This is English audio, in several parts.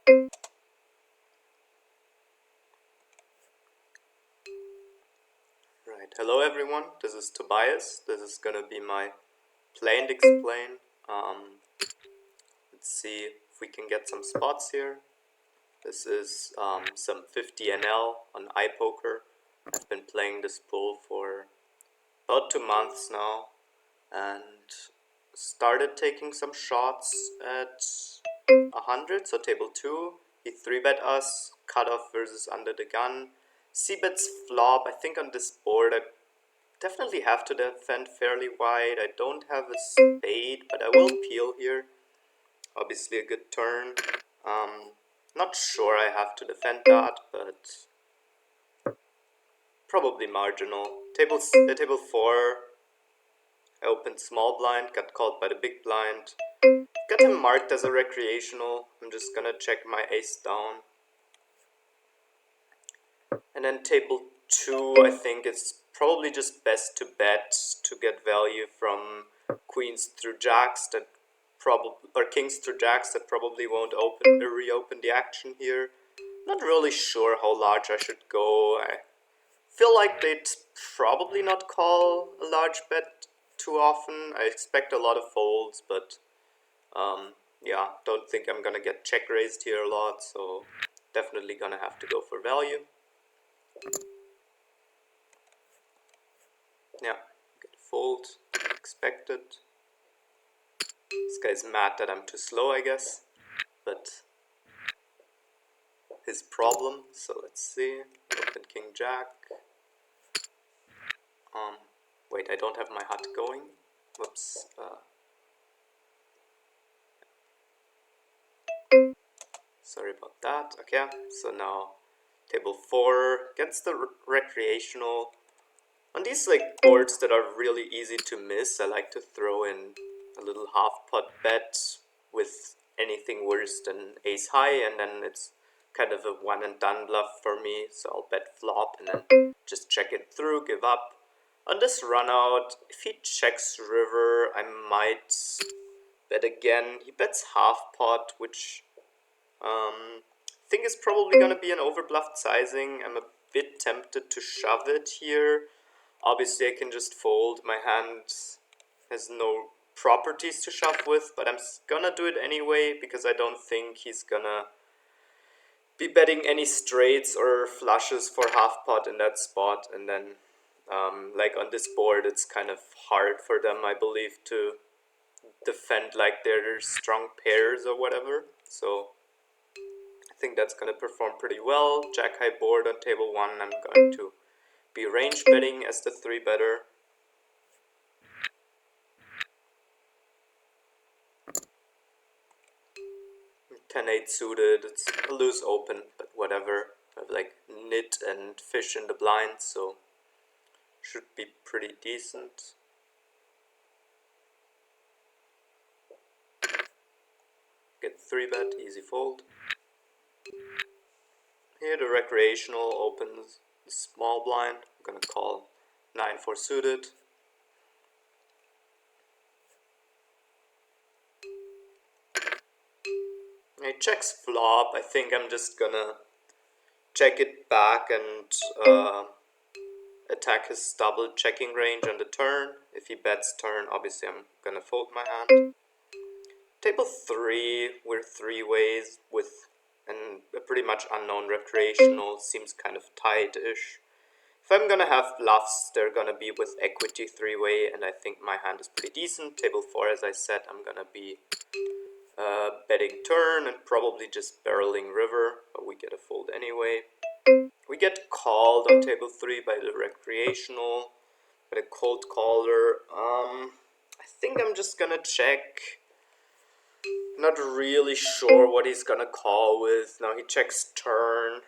Right, hello everyone, this is Tobias. This is gonna be my play and explain. Let's see if we can get some spots here. This is some 50 NL on iPoker. I've been playing this pool for about 2 months now and started taking some shots at 100, so table 2. He 3-bet us, cutoff versus under the gun. C-bets flop. I think on this board I definitely have to defend fairly wide. I don't have a spade, but I will peel here. Obviously a good turn. Not sure I have to defend that, but probably marginal. Table 4, I opened small blind, got called by the big blind. Got him marked as a recreational. I'm just gonna check my ace down. And then table 2, I think it's probably just best to bet to get value from queens through jacks that or kings through jacks that probably won't reopen the action here. Not really sure how large I should go. I feel like they'd probably not call a large bet too often. I expect a lot of folds, but yeah, don't think I'm gonna get check raised here a lot, so definitely gonna have to go for value. Yeah, get fold, expected. This guy's mad that I'm too slow, I guess, but his problem. So let's see, open king jack. Wait, I don't have my HUD going. Whoops. Sorry about that. Okay, so now table 4 gets the recreational. On these like boards that are really easy to miss, I like to throw in a little half pot bet with anything worse than ace high, and then it's kind of a one and done bluff for me, so I'll bet flop and then just check it through, give up. On this run out, if he checks river, I might bet again. He bets half pot, which I think is probably gonna be an overbluffed sizing. I'm a bit tempted to shove it here. Obviously I can just fold, my hand has no properties to shove with, but I'm gonna do it anyway because I don't think he's gonna be betting any straights or flushes for half pot in that spot, and then like on this board it's kind of hard for them, I believe, to defend like their strong pairs or whatever, so I think that's gonna perform pretty well. Jack high board on table 1, I'm going to be range betting as the 3-better. Ten 8 suited, it's a loose open, but whatever. I have like nit and fish in the blind, so should be pretty decent. Get 3-bet, easy fold. Here the recreational opens the small blind. I'm gonna call 9-4 suited. He checks flop. I think I'm just gonna check it back and attack his double checking range on the turn. If he bets turn, obviously I'm gonna fold my hand. Table 3, we're 3 ways with a pretty much unknown recreational, seems kind of tight-ish. If I'm gonna have bluffs, they're gonna be with equity 3-way, and I think my hand is pretty decent. Table 4, as I said, I'm gonna be betting turn and probably just barreling river, but we get a fold anyway. We get called on table 3 by the recreational, by the cold caller. I think I'm just gonna check. Not really sure what he's gonna call with. Now he checks turn.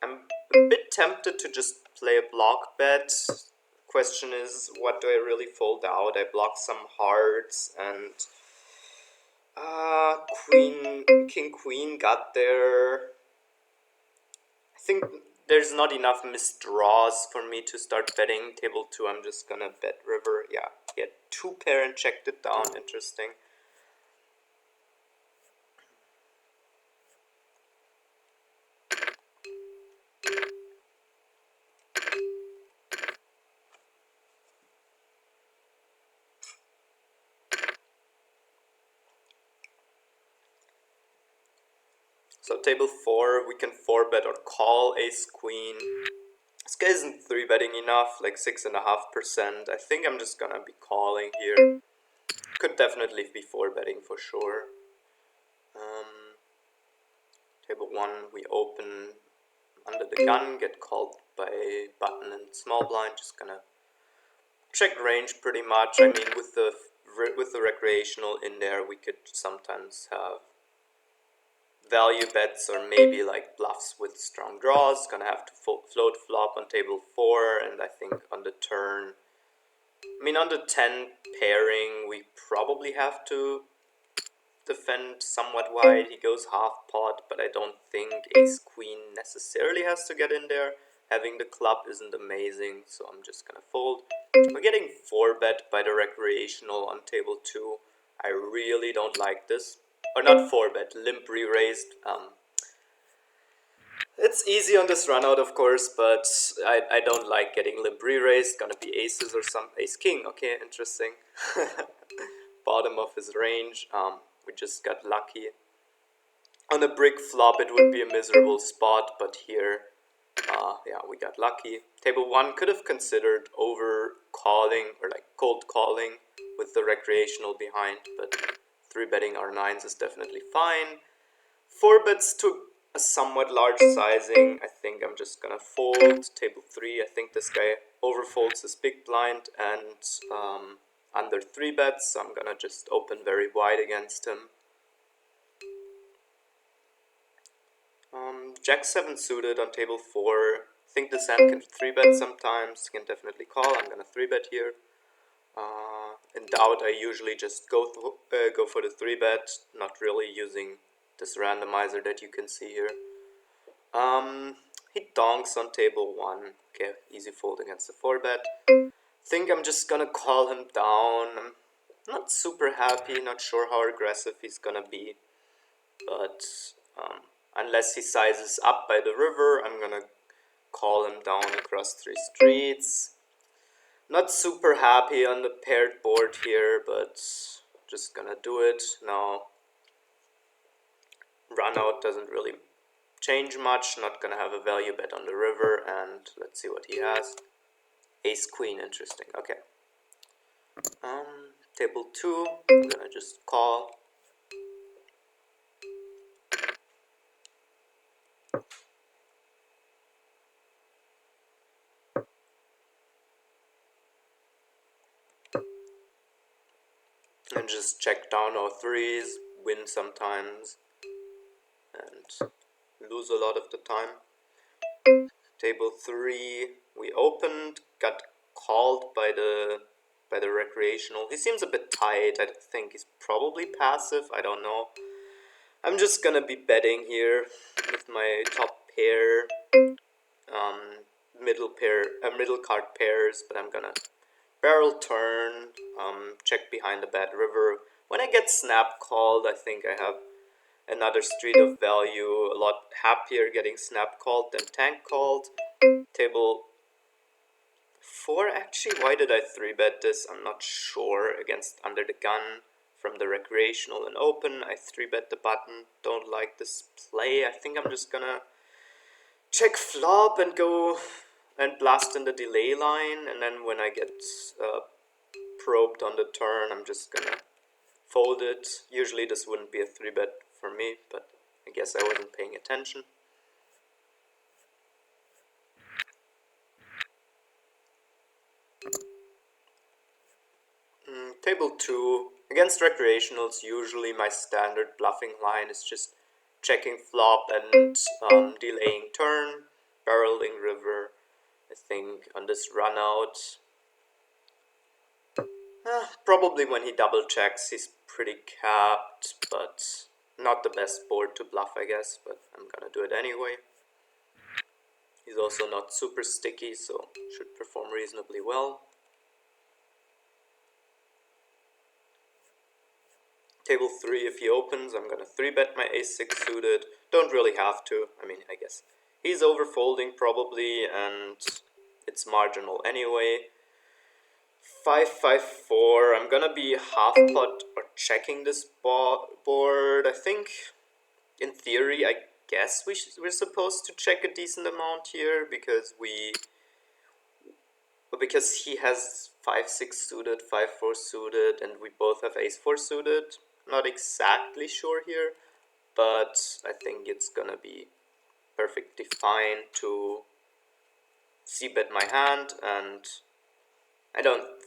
I'm a bit tempted to just play a block bet. Question is, what do I really fold out? I block some hearts and queen, king, queen got there. I think there's not enough missed draws for me to start betting table 2. I'm just gonna bet river. Yeah, get 2 pair and checked it down. Interesting. So table 4, we can 4-bet or call ace-queen. This guy isn't 3-betting enough, like 6.5%. I think I'm just gonna be calling here. Could definitely be 4-betting for sure. Table 1, we open under the gun, get called by button and small blind. Just gonna check range pretty much. I mean, with the recreational in there, we could sometimes have value bets or maybe like bluffs with strong draws. Gonna have to float flop on table 4, and I think on the turn, I mean on the 10 pairing, we probably have to defend somewhat wide. He goes half pot, but I don't think ace-queen necessarily has to get in there. Having the club isn't amazing, so I'm just gonna fold. We're getting 4-bet by the recreational on table 2. I really don't like this. Or not 4-bet, limp re-raised. It's easy on this run out, of course, but I don't like getting limp re-raised. Gonna be aces or some ace-king. Okay, interesting. Bottom of his range. We just got lucky. On a brick flop, it would be a miserable spot, but here, yeah, we got lucky. Table 1 could have considered over calling or like cold calling with the recreational behind, but 3-betting R9s is definitely fine. 4-bets to a somewhat large sizing. I think I'm just gonna fold. Table 3, I think this guy overfolds his big blind and under 3-bets, so I'm gonna just open very wide against him. Jack 7 suited on table 4. I think this hand can 3-bet sometimes. Can definitely call. I'm gonna 3-bet here. In doubt, I usually just go for the 3-bet, not really using this randomizer that you can see here. He donks on table 1. Okay, easy fold against the 4-bet. Think I'm just gonna call him down. I'm not super happy, not sure how aggressive he's gonna be, but unless he sizes up by the river, I'm gonna call him down across 3 streets. Not super happy on the paired board here, but just gonna do it. Now, run out doesn't really change much. Not gonna have a value bet on the river, and let's see what he has. Ace queen, interesting. Okay. Table 2, I'm gonna just call. And just check down our 3s, win sometimes, and lose a lot of the time. Table 3, we opened, got called by the recreational. He seems a bit tight. I think he's probably passive. I don't know. I'm just gonna be betting here with my top pair, middle card pairs, but I'm gonna barrel turn, check behind the bad river. When I get snap called, I think I have another street of value. A lot happier getting snap called than tank called. Table 4, actually, why did I 3-bet this? I'm not sure. Against under the gun from the recreational and open, I 3-bet the button. Don't like this play. I think I'm just gonna check flop and go and blast in the delay line, and then when I get probed on the turn, I'm just gonna fold it. Usually this wouldn't be a 3-bet for me, but I guess I wasn't paying attention. Table 2. Against recreationals, usually my standard bluffing line is just checking flop and delaying turn, barreling river. I think on this run out, probably when he double checks, he's pretty capped, but not the best board to bluff, I guess, but I'm gonna do it anyway. He's also not super sticky, so should perform reasonably well. Table 3, if he opens, I'm gonna 3-bet my ace-6 suited. Don't really have to. I mean, I guess he's overfolding probably, and it's marginal anyway. 5-5-4. I'm gonna be half pot or checking this board. I think, in theory, I guess we're supposed to check a decent amount here because he has 5-6 suited, 5-4 suited, and we both have ace-4 suited. Not exactly sure here, but I think it's gonna be perfectly fine to c-bet my hand, and I don't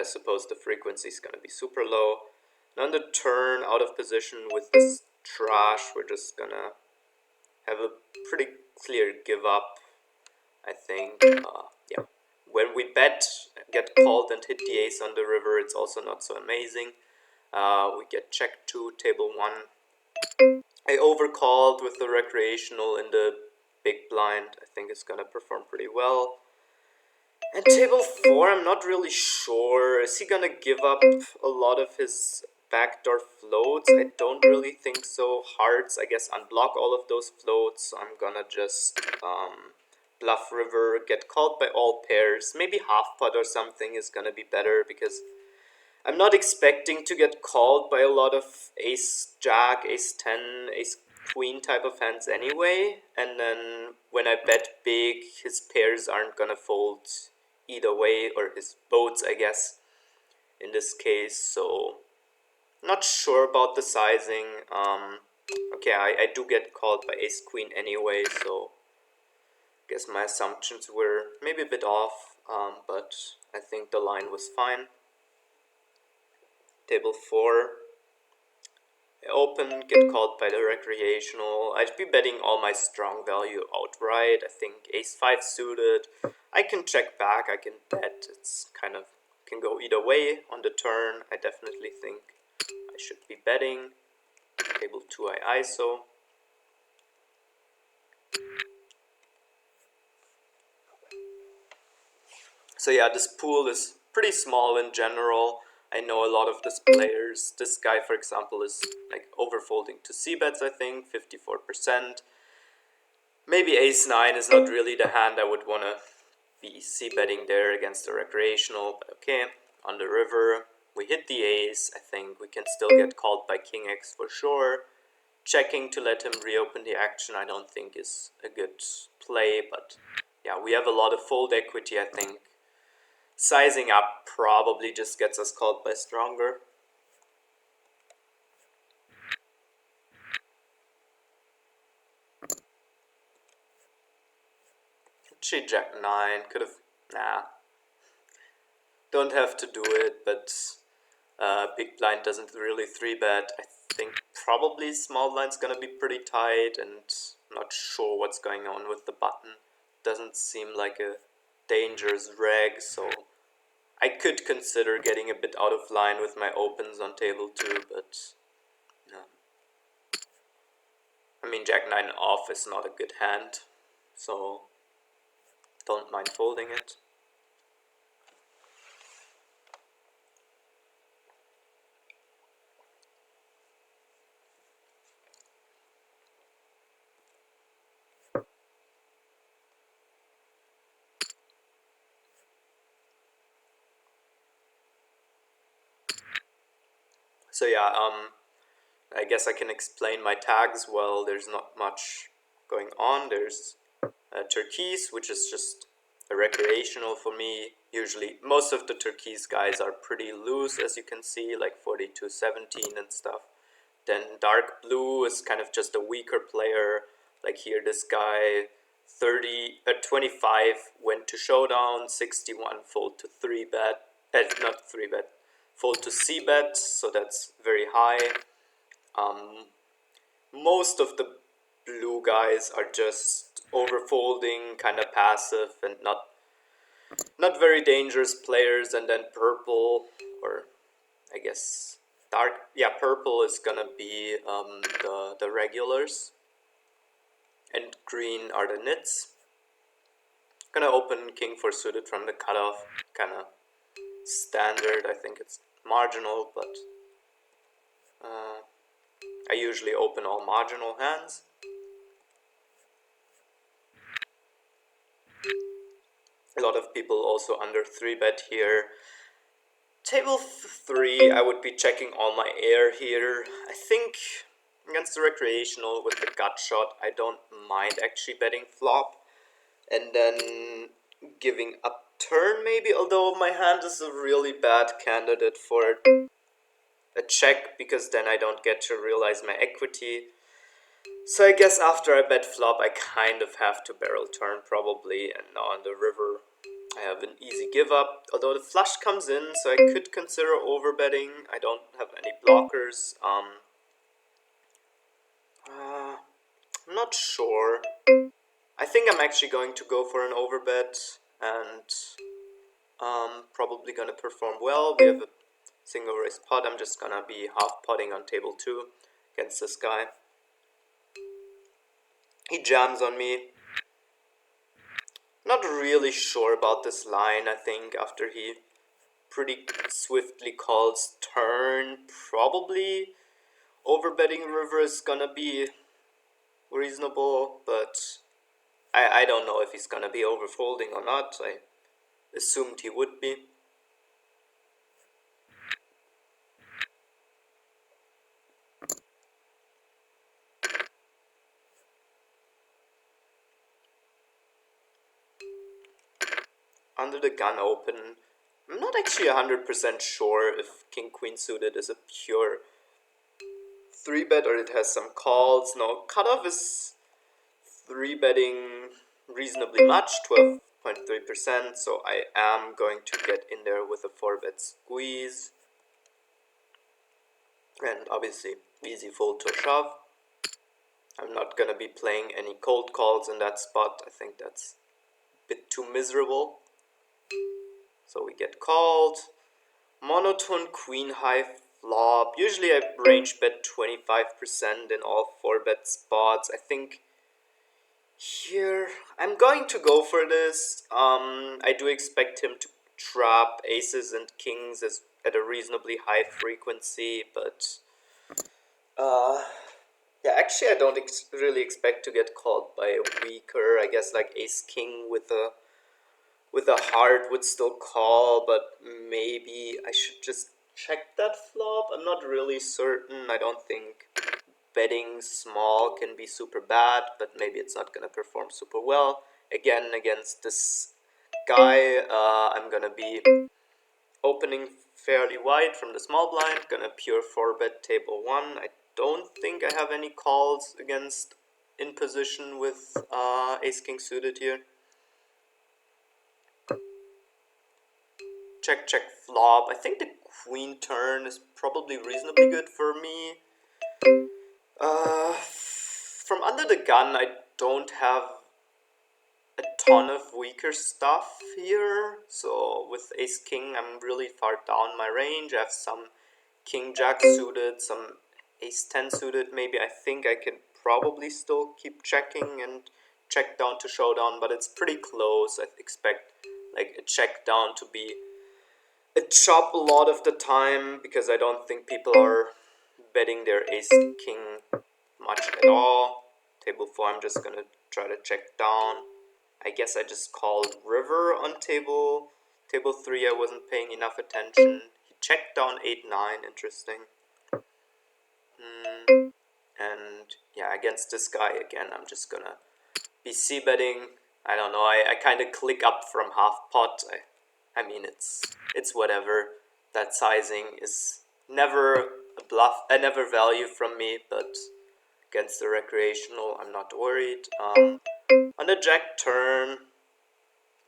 suppose the frequency is gonna be super low. And on the turn, out of position with this trash, we're just gonna have a pretty clear give up, I think. Yeah. When we bet, get called and hit the ace on the river, it's also not so amazing. We get check 2, table 1. I overcalled with the recreational in the big blind. I think it's gonna perform pretty well. And table 4, I'm not really sure. Is he gonna give up a lot of his backdoor floats? I don't really think so. Hearts, I guess, unblock all of those floats. I'm gonna just bluff river, get called by all pairs. Maybe half pot or something is gonna be better because I'm not expecting to get called by a lot of ace jack, ace 10, ace queen type of hands anyway. And then when I bet big, his pairs aren't gonna fold either way, or his boats, I guess, in this case. So not sure about the sizing. Okay, I do get called by ace queen anyway, so I guess my assumptions were maybe a bit off, but I think the line was fine. Table 4. I open, get called by the recreational. I'd be betting all my strong value outright. I think ace 5 suited. I can check back, I can bet. It's kind of can go either way on the turn. I definitely think I should be betting. Table 2 I ISO. So yeah, this pool is pretty small in general. I know a lot of these players. This guy, for example, is like overfolding to c-bets, I think, 54%. Maybe ace 9 is not really the hand I would want to be c-betting there against the recreational, but okay. On the river, we hit the ace. I think we can still get called by king x for sure. Checking to let him reopen the action I don't think is a good play, but yeah, we have a lot of fold equity, I think. Sizing up probably just gets us called by stronger. She jack 9, could have, nah. Don't have to do it, but big blind doesn't really 3-bet. I think probably small blind's gonna be pretty tight, and I'm not sure what's going on with the button. Doesn't seem like a dangerous reg, so I could consider getting a bit out of line with my opens on table 2, but no. I mean, jack 9 off is not a good hand, so don't mind folding it. So yeah, I guess I can explain my tags well. There's not much going on. There's turquoise, which is just a recreational for me. Usually, most of the turquoise guys are pretty loose, as you can see, like 42-17 and stuff. Then dark blue is kind of just a weaker player. Like here, this guy, 25 went to showdown, 61 fold to 3-bet, not 3-bet, fold to c-bet, so that's very high. Most of the blue guys are just overfolding, kind of passive, and not very dangerous players. And then purple, or I guess dark, yeah, purple is gonna be the regulars, and green are the nits. Gonna open king 4 suited from the cutoff, kind of standard. I think it's marginal, but I usually open all marginal hands. A lot of people also under 3-bet here. Table 3, I would be checking all my air here. I think against the recreational with the gut shot, I don't mind actually betting flop and then giving up turn maybe, although my hand is a really bad candidate for a check because then I don't get to realize my equity. So I guess after I bet flop, I kind of have to barrel turn probably, and now on the river I have an easy give up, although the flush comes in, so I could consider overbetting. I don't have any blockers. I'm not sure. I think I'm actually going to go for an overbet and probably gonna perform well. We have a single raise pot. I'm just gonna be half potting on table 2 against this guy. He jams on me. Not really sure about this line. I think after he pretty swiftly calls turn, probably overbetting river is gonna be reasonable, but I don't know if he's gonna be overfolding or not. I assumed he would be. Under the gun open, I'm not actually 100% sure if king queen suited is a pure 3-bet or it has some calls. No, cutoff is 3-betting reasonably much, 12.3%, so I am going to get in there with a 4-bet squeeze. And obviously, easy fold to a shove. I'm not going to be playing any cold calls in that spot. I think that's a bit too miserable. So we get called. Monotone queen high flop. Usually I range bet 25% in all 4-bet spots. I think here I'm going to go for this. I do expect him to trap aces and kings at a reasonably high frequency, but yeah, actually I don't really expect to get called by a weaker. I guess like ace king with a heart would still call, but maybe I should just check that flop. I'm not really certain. I don't think betting small can be super bad, but maybe it's not gonna perform super well. Again, against this guy, I'm gonna be opening fairly wide from the small blind, gonna pure 4-bet table 1. I don't think I have any calls against in position with ace king suited here. Check, check, flop. I think the queen turn is probably reasonably good for me. From under the gun, I don't have a ton of weaker stuff here. So with ace king, I'm really far down my range. I have some king jack suited, some ace 10 suited. Maybe I think I can probably still keep checking and check down to showdown, but it's pretty close. I expect like a check down to be a chop a lot of the time because I don't think people are betting their ace king much at all. Table 4, I'm just gonna try to check down. I guess I just called river on table 3. I wasn't paying enough attention. He checked down 8-9, interesting. And yeah, against this guy again, I'm just gonna be c-betting. I don't know, I kind of click up from half pot. I mean, it's whatever. That sizing is never a bluff, never value from me, but against the recreational, I'm not worried. On the jack turn,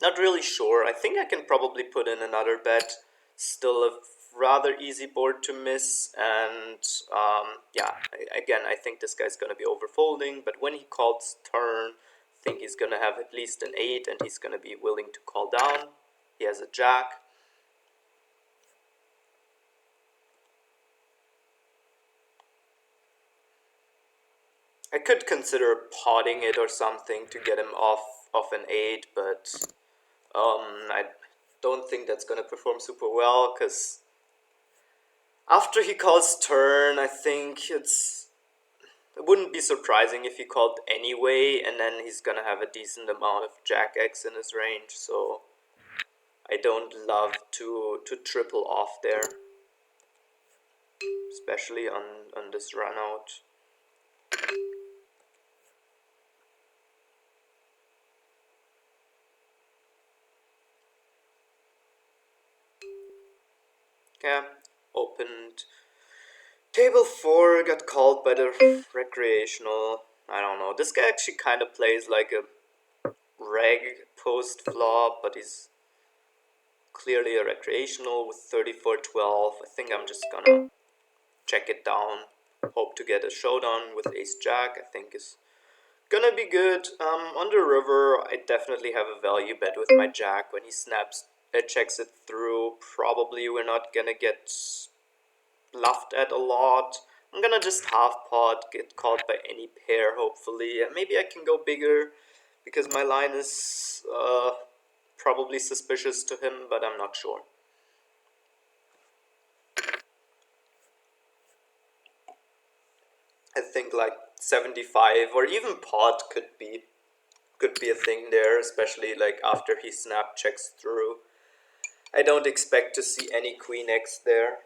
not really sure. I think I can probably put in another bet. Still a rather easy board to miss, and yeah, again, I think this guy's gonna be overfolding, but when he calls turn, I think he's gonna have at least an 8, and he's gonna be willing to call down. He has a jack. I could consider potting it or something to get him off an 8, but I don't think that's gonna perform super well, because after he calls turn, I think it wouldn't be surprising if he called anyway, and then he's gonna have a decent amount of jack X in his range, so I don't love to triple off there, especially on this run out. Okay, opened table 4, got called by the recreational. I don't know. This guy actually kind of plays like a reg post flop, but he's clearly a recreational with 34-12. I think I'm just gonna check it down. Hope to get a showdown with ace jack. I think is gonna be good. On the river, I definitely have a value bet with my jack when he snaps. It checks it through. Probably we're not gonna get bluffed at a lot. I'm gonna just half pot, get caught by any pair, hopefully. Maybe I can go bigger because my line is probably suspicious to him, but I'm not sure. I think like 75 or even pot could be a thing there, especially like after he snap checks through. I don't expect to see any queen x there.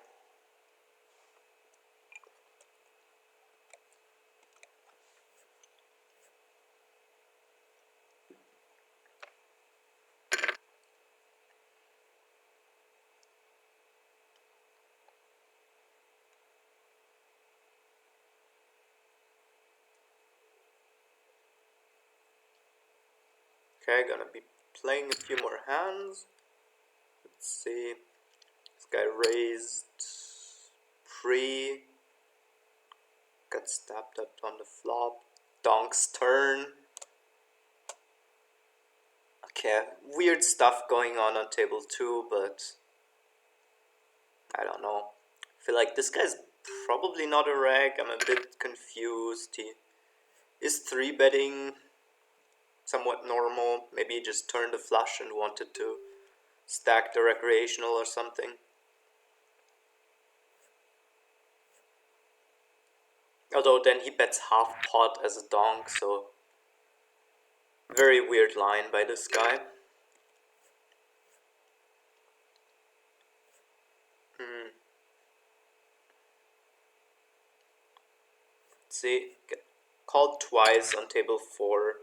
Okay, gonna be playing a few more hands. Let's see. This guy raised pre. Got stabbed up on the flop. Donk's turn. Okay, weird stuff going on table 2, but I don't know. I feel like this guy's probably not a reg. I'm a bit confused. He is 3-betting somewhat normal. Maybe he just turned a flush and wanted to stack the recreational or something. Although then he bets half pot as a donk, so very weird line by this guy. Let's see, get called twice on table 4.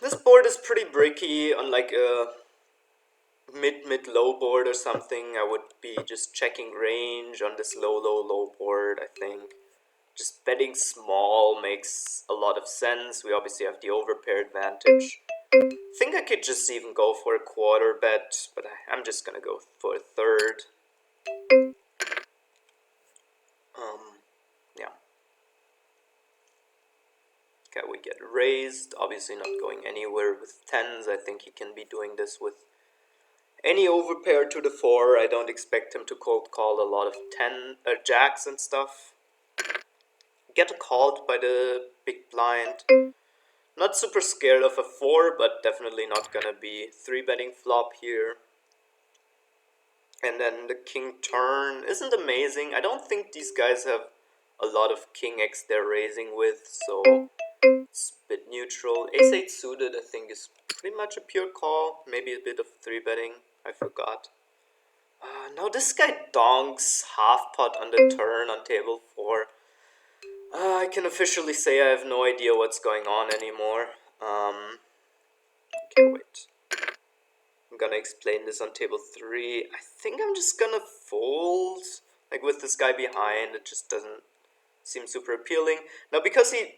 This board is pretty bricky on like a mid-low board or something. I would be just checking range on this low board, I think. Just betting small makes a lot of sense. We obviously have the overpair advantage. I think I could just even go for a quarter bet, but I'm just gonna go for a third. Yeah. Okay, we get raised. Obviously not going anywhere with 10s. I think he can be doing this with any overpair to the 4. I don't expect him to cold call a lot of jacks and stuff. Get called by the big blind. Not super scared of a 4, but definitely not gonna be 3-betting flop here. And then the king turn isn't amazing. I don't think these guys have a lot of king x they're raising with, so it's a bit neutral. Ace 8 suited I think is pretty much a pure call. Maybe a bit of 3-betting, I forgot. Now this guy donks half pot on the turn on table 4. I can officially say I have no idea what's going on anymore. Okay, wait. I'm gonna explain this on table 3. I think I'm just gonna fold. Like with this guy behind, it just doesn't seem super appealing. Now because he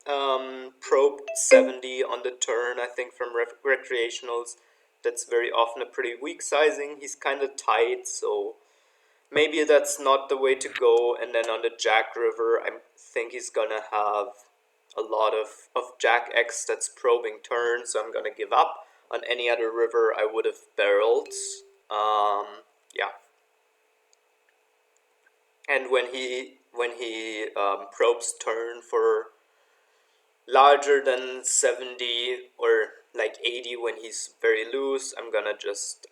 probed 70 on the turn, I think from recreationals, that's very often a pretty weak sizing. He's kind of tight, so maybe that's not the way to go. And then on the Jack River, I think he's gonna have a lot of Jack X that's probing turn, so I'm gonna give up. On any other river, I would have barreled. Yeah. And when he probes turn for larger than 70 or like 80 when he's very loose, I'm gonna just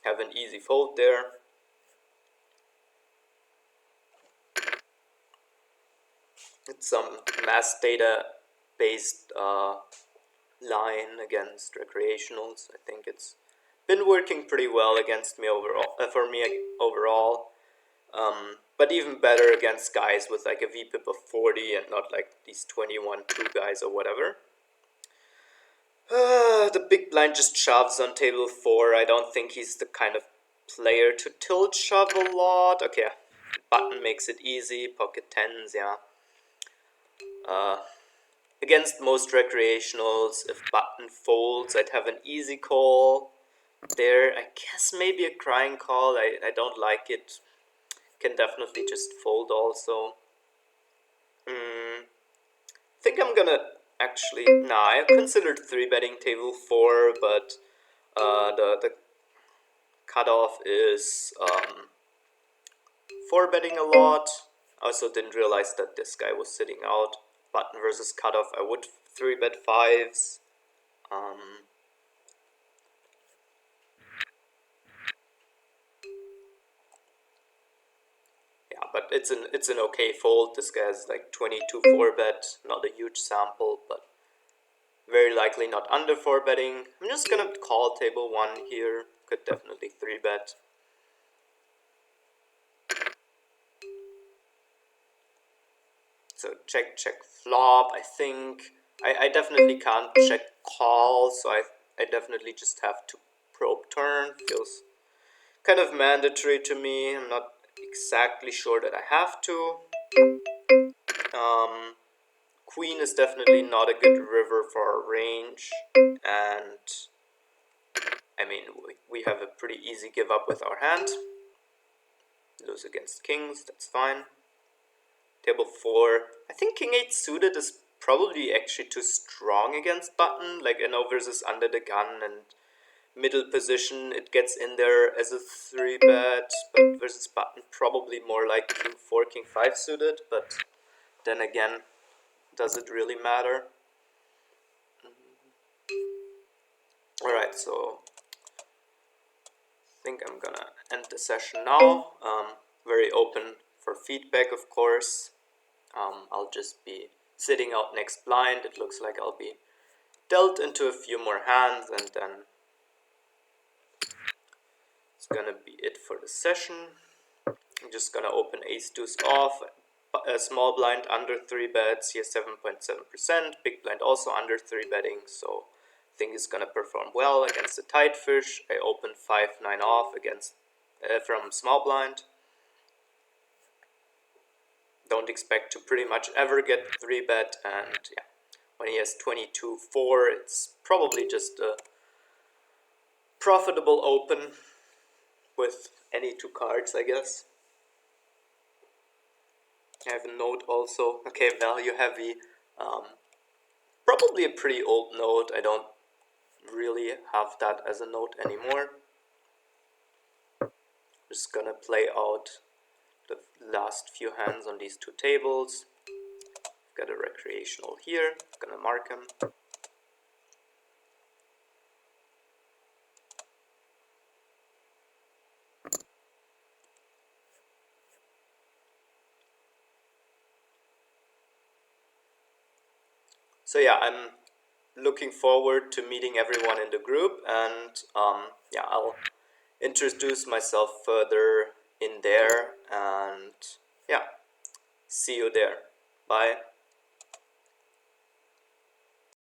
have an easy fold there. It's some mass data based line against recreationals. I think it's been working pretty well against me overall. For me overall, But even better against guys with like a VPIP of 40 and not like these 21-2 guys or whatever. The big blind just shoves on table 4. I don't think he's the kind of player to tilt shove a lot. Okay, button makes it easy. Pocket 10s, yeah. Against most recreationals, if button folds, I'd have an easy call. There, I guess maybe a crying call. I don't like it. Can definitely just fold also. I think I'm gonna actually... Nah, I considered 3-betting table 4, but the cutoff is 4-betting a lot. Also didn't realize that this guy was sitting out. Button versus cutoff, I would 3-bet 5s. Yeah, but it's an okay fold. This guy has like 22 4-bet, not a huge sample, but very likely not under 4-betting. I'm just gonna call table 1 here. Could definitely 3-bet. So check, check, flop. I think I definitely can't check call, so I definitely just have to probe turn. Feels kind of mandatory to me. I'm not exactly sure that I have to. Queen is definitely not a good river for our range, and I mean we have a pretty easy give up with our hand. Lose against kings, that's fine. Table 4. I think king 8 suited is probably actually too strong against button. Like I know versus under the gun and middle position it gets in there as a 3-bet, but versus button probably more like king 4, king 5 suited, but then again, does it really matter? Alright, so I think I'm gonna end the session now. Very open for feedback, of course. I'll just be sitting out next blind. It looks like I'll be dealt into a few more hands, and then it's gonna be it for the session. I'm just gonna open ace deuce off, a small blind under 3-bets, here 7.7%, big blind also under 3-betting, so I think it's gonna perform well against the tight fish. I open 5-9 off against from small blind. Don't expect to pretty much ever get 3-bet, and yeah, when he has 22-4, it's probably just a profitable open with any 2 cards, I guess. I have a note also. Okay, value heavy. Probably a pretty old note. I don't really have that as a note anymore. Just gonna play out the last few hands on these 2 tables. Got a recreational here. Gonna mark him. So yeah, I'm looking forward to meeting everyone in the group, and yeah, I'll introduce myself further in there, and yeah, see you there. Bye.